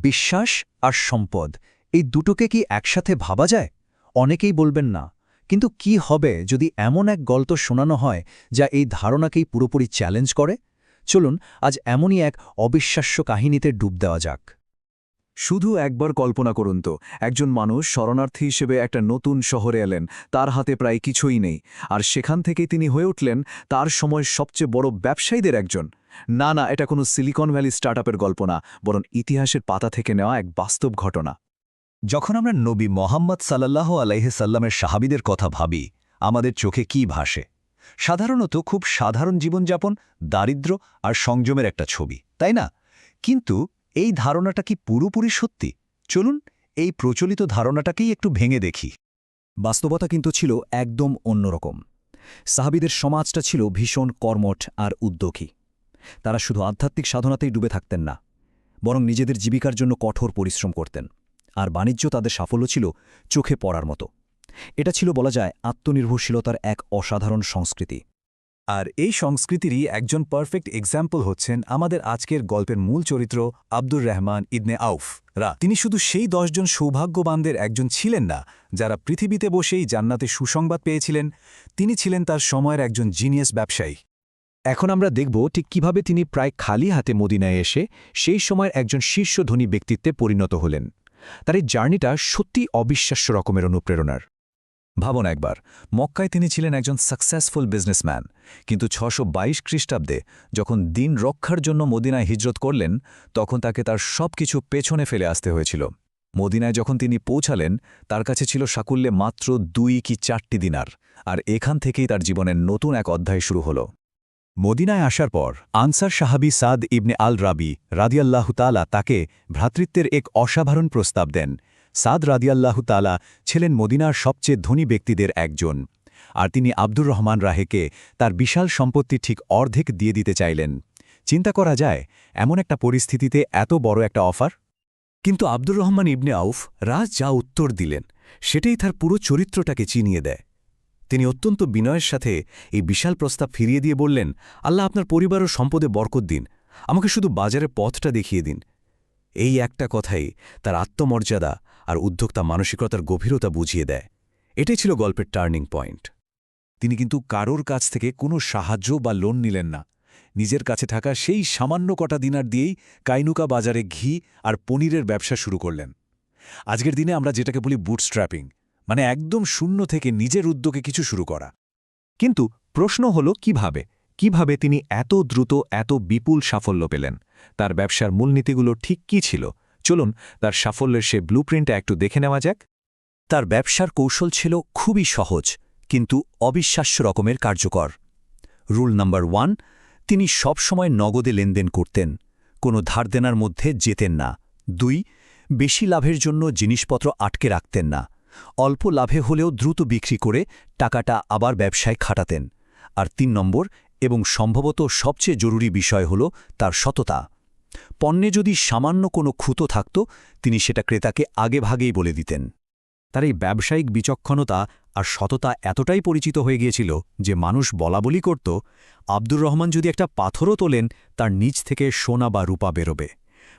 বিশ্বাস আর সম্পদ এই দুটোকে কি একসাথে ভাবা যায়? অনেকেই বলবেন না, কিন্তু কি হবে যদি এমন এক গল্প শোনানো হয় যা এই ধারণাকেই পুরোপুরি চ্যালেঞ্জ করে? চলুন আজ এমনই এক অবিশ্বাস্য কাহিনীতে ডুব দেওয়া যাক। শুধু একবার কল্পনা করুন তো, একজন মানুষ শরণার্থী হিসেবে একটা নতুন শহরে এলেন, তার হাতে প্রায় কিছুই নেই, আর সেখান থেকেই তিনি হয়ে উঠলেন তার সময় সবচেয়ে বড় ব্যবসায়ীদের একজন। না, এটা কোনো সিলিকন ভ্যালি স্টার্টআপের গল্প না, বরং ইতিহাসের পাতা থেকে নেওয়া এক বাস্তব ঘটনা। যখন আমরা নবী মোহাম্মদ সাল্লাল্লাহু আলাইহি সাল্লামের সাহাবীদের কথা ভাবি, আমাদের চোখে কি ভাসে? সাধারণত খুব সাধারণ জীবনযাপন, দারিদ্র্য আর সংযমের একটা ছবি, তাই না? কিন্তু এই ধারণাটা কি পুরোপুরি সত্যি? চলুন এই প্রচলিত ধারণাটাকেই একটু ভেঙে দেখি। বাস্তবতা কিন্তু ছিল একদম অন্যরকম। সাহাবীদের সমাজটা ছিল ভীষণ কর্মঠ আর উদ্যোগী। তারা শুধু আধ্যাত্মিক সাধনাতেই ডুবে থাকতেন না, বরং নিজেদের জীবিকার জন্য কঠোর পরিশ্রম করতেন। আর বাণিজ্য তাদের সাফল্য ছিল চোখে পড়ার মতো। এটা ছিল বলা যায় আত্মনির্ভরশীলতার এক অসাধারণ সংস্কৃতি। আর এই সংস্কৃতিরই একজন পারফেক্ট এক্সাম্পল হচ্ছেন আমাদের আজকের গল্পের মূল চরিত্র আব্দুর রহমান ইবনে আউফ রা। তিনি শুধু সেই 10 জন সৌভাগ্যবানদের একজন ছিলেন না যারা পৃথিবীতে বসেই জান্নাতে সুসংবাদ পেয়েছিলেন, তিনি ছিলেন তার সময়ের একজন জিনিয়াস ব্যবসায়ী। এখন আমরা দেখব ঠিক কিভাবে তিনি প্রায় খালি হাতে মদিনায় এসে সেই সময়ের একজন শীর্ষ ধনী ব্যক্তিত্বে পরিণত হলেন। তার এই জার্নিটা সত্যি অবিশ্বাস্য রকমের অনুপ্রেরণার। ভাবুন একবার, মক্কায় তিনি ছিলেন একজন সাকসেসফুল বিজনেসম্যান, কিন্তু 622 খ্রিস্টাব্দে যখন দিন রক্ষার জন্য মদিনায় হিজরত করলেন, তখন তাকে তার সবকিছু পেছনে ফেলে আসতে হয়েছিল। মদিনায় যখন তিনি পৌঁছালেন, তার কাছে ছিল সাকুল্যে মাত্র 2 কি 4টি দিনার, আর এখান থেকেই তার জীবনের নতুন এক অধ্যায় শুরু হল। মদিনায় আসার পর আনসার সাহাবী সাদ ইবনে আল রাবি রাদিয়াল্লাহু তাআলা তাকে ভ্রাতৃত্বের এক অসাধারণ প্রস্তাব দেন। সাদ রাদিয়াল্লাহু তাআলা ছিলেন মদিনার সবচেয়ে ধনী ব্যক্তিদের একজন, আর তিনি আব্দুর রহমান রাহেকে তার বিশাল সম্পত্তি ঠিক অর্ধেক দিয়ে দিতে চাইলেন। চিন্তা করা যায় এমন একটা পরিস্থিতিতে এত বড় একটা অফার। কিন্তু আব্দুর রহমান ইবনে আউফ রাজ যা উত্তর দিলেন, সেটাই তার পুরো চরিত্রটাকে চিনিয়ে দেয়। তিনি অত্যন্ত বিনয়ের সাথে এই বিশাল প্রস্তাব ফিরিয়ে দিয়ে বললেন, আল্লাহ আপনার পরিবার ও সম্পদে বরকত দিন, আমাকে শুধু বাজারের পথটা দেখিয়ে দিন। এই একটা কথাই তার আত্মমর্যাদা আর উদ্যোক্তা মানসিকতার গভীরতা বুঝিয়ে দেয়। এটাই ছিল গল্পের টার্নিং পয়েন্ট। তিনি কিন্তু কারোর কাছ থেকে কোনো সাহায্য বা লোন নিলেন না। নিজের কাছে থাকা সেই সামান্য কটা দিনার দিয়েই কাইনুকা বাজারে ঘি আর পনিরের ব্যবসা শুরু করলেন। আজকের দিনে আমরা যেটাকে বলি বুটস্ট্র্যাপিং, মানে একদম শূন্য থেকে নিজের উদ্যোগে কিছু শুরু করা। কিন্তু প্রশ্ন হল কিভাবে তিনি এত দ্রুত এত বিপুল সাফল্য পেলেন? তার ব্যবসার মূলনীতিগুলো ঠিক কী ছিল? চলুন তার সাফল্যের সে ব্লুপ্রিন্টটা একটু দেখে নেওয়া যাক। তার ব্যবসার কৌশল ছিল খুবই সহজ, কিন্তু অবিশ্বাস্য রকমের কার্যকর। রুল নাম্বার 1, তিনি সবসময় নগদে লেনদেন করতেন, কোনো ধার দেনার মধ্যে যেতেন না। 2, বেশি লাভের জন্য জিনিসপত্র আটকে রাখতেন না, অল্প লাভে হলেও দ্রুত বিক্রি করে টাকাটা আবার ব্যবসায় খাটাতেন। আর 3 নম্বর এবং সম্ভবত সবচেয়ে জরুরি বিষয় হল তার সততা। পণ্যে যদি সামান্য কোনো খুঁতো থাকত, তিনি সেটা ক্রেতাকে আগেভাগেই বলে দিতেন। তার এই ব্যবসায়িক বিচক্ষণতা আর সততা এতটাই পরিচিত হয়ে গিয়েছিল যে মানুষ বলাবলি করত, আব্দুর রহমান যদি একটা পাথরও তোলেন, তার নিচ থেকে সোনা বা রূপা বেরোবে।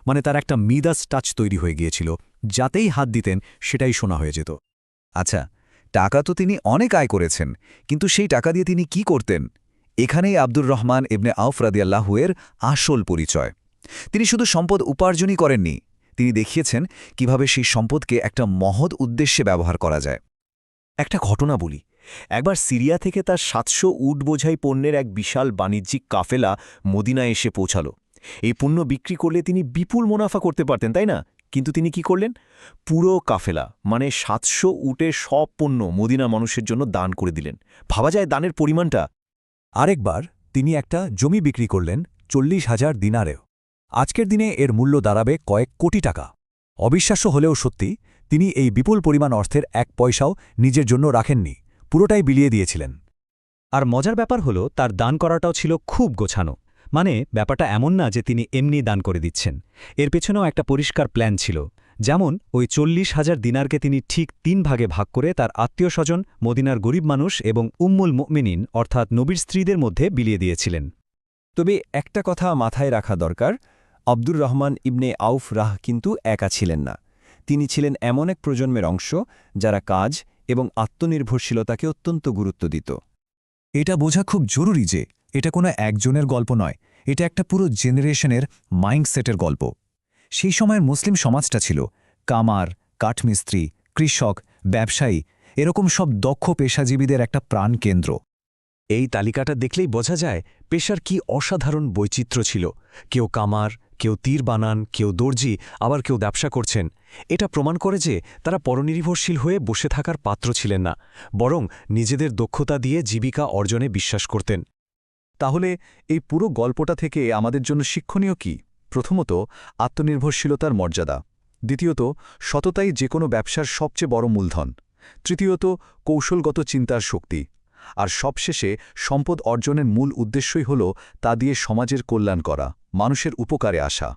মানে তার একটা মিদাস টাচ তৈরি হয়ে গিয়েছিল, যাতেই হাত দিতেন সেটাই সোনা হয়ে যেত। আচ্ছা, টাকা তো তিনি অনেক আয় করেছেন, কিন্তু সেই টাকা দিয়ে তিনি কি করতেন? এখানেই আব্দুর রহমান ইবনে আউফ রাদিয়াল্লাহু এর আসল পরিচয়। তিনি শুধু সম্পদ উপার্জনই করেননি, তিনি দেখিয়েছেন কিভাবে সেই সম্পদকে একটা মহৎ উদ্দেশ্যে ব্যবহার করা যায়। একটা ঘটনা বলি। একবার সিরিয়া থেকে তার 700 উট বোঝাই পণ্যের এক বিশাল বাণিজ্যিক কাফেলা মদিনায় এসে পৌঁছাল। এই পণ্য বিক্রি করলে তিনি বিপুল মুনাফা করতে পারতেন, তাই না? কিন্তু তিনি কি করলেন? পুরো কাফেলা মানে 700 উটের সব পণ্য মদিনা মানুষের জন্য দান করে দিলেন। ভাবা যায় দানের পরিমাণটা। আরেকবার তিনি একটা জমি বিক্রি করলেন 40,000 দিনারেও। আজকের দিনে এর মূল্য দাঁড়াবে কয়েক কোটি টাকা। অবিশ্বাস্য হলেও সত্যি, তিনি এই বিপুল পরিমাণ অর্থের 1 পয়সাও নিজের জন্য রাখেননি, পুরোটাই বিলিয়ে দিয়েছিলেন। আর মজার ব্যাপার হলো তার দান করাটাও ছিল খুব গোছানো। মানে ব্যাপারটা এমন না যে তিনি এমনি দান করে দিচ্ছেন, এর পেছনেও একটা পরিষ্কার প্ল্যান ছিল। যেমন ওই 40,000 দিনারকে তিনি ঠিক 3 ভাগে ভাগ করে তার আত্মীয়স্বজন, মদিনার গরিব মানুষ এবং উম্মুল মুমিনিন অর্থাৎ নবীর স্ত্রীদের মধ্যে বিলিয়ে দিয়েছিলেন। তবে একটা কথা মাথায় রাখা দরকার, আব্দুর রহমান ইবনে আউফ রাহ কিন্তু একা ছিলেন না। তিনি ছিলেন এমন এক প্রজন্মের অংশ যারা কাজ এবং আত্মনির্ভরশীলতাকে অত্যন্ত গুরুত্ব দিত। এটা বোঝা খুব জরুরি যে এটা কোনো একজনের গল্প নয়, এটা একটা পুরো জেনারেশনের মাইন্ডসেটের গল্প। সেই সময়ের মুসলিম সমাজটা ছিল কামার, কাঠমিস্ত্রি, কৃষক, ব্যবসায়ী, এরকম সব দক্ষ পেশাজীবীদের একটা প্রাণকেন্দ্র। এই তালিকাটা দেখলেই বোঝা যায় পেশার কি অসাধারণ বৈচিত্র্য ছিল। কেউ কামার, কেউ তীর বানান, কেউ দর্জি, আবার কেউ ব্যবসা করছেন। এটা প্রমাণ করে যে তারা পরনির্ভরশীল হয়ে বসে থাকার পাত্র ছিলেন না, বরং নিজেদের দক্ষতা দিয়ে জীবিকা অর্জনে বিশ্বাস করতেন। তাহলে এই পুরো গল্পটা থেকে আমাদের জন্য শিক্ষণীয় কি? প্রথমত, আত্মনির্ভরশীলতার মর্যাদা। দ্বিতীয়ত, সততাই যে কোনো ব্যবসার সবচেয়ে বড় মূলধন। তৃতীয়ত, কৌশলগত চিন্তার শক্তি। আর সবশেষে, সম্পদ অর্জনের মূল উদ্দেশ্যই হল তা দিয়ে সমাজের কল্যাণ করা, মানুষের উপকারে আসা।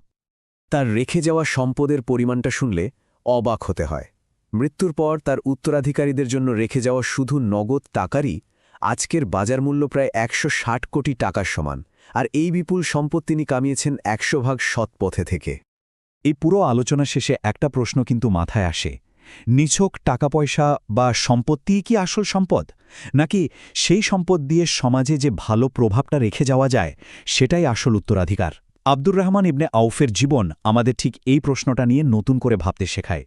তার রেখে যাওয়া সম্পদের পরিমাণটা শুনলে অবাক হতে হয়। মৃত্যুর পর তার উত্তরাধিকারীদের জন্য রেখে যাওয়া শুধু নগদ টাকারই আজকের বাজার মূল্য প্রায় ১৬০ কোটি টাকার সমান। আর এই বিপুল সম্পদ তিনি কামিয়েছেন ১০০% সৎ পথে থেকে। এই পুরো আলোচনা শেষে একটা প্রশ্ন কিন্তু মাথায় আসে, নিছক টাকা পয়সা বা সম্পত্তিই কি আসল সম্পদ, নাকি সেই সম্পদ দিয়ে সমাজে যে ভালো প্রভাবটা রেখে যাওয়া যায় সেটাই আসল উত্তরাধিকার? আব্দুর রহমান ইবনে আউফের জীবন আমাদের ঠিক এই প্রশ্নটা নিয়ে নতুন করে ভাবতে শেখায়।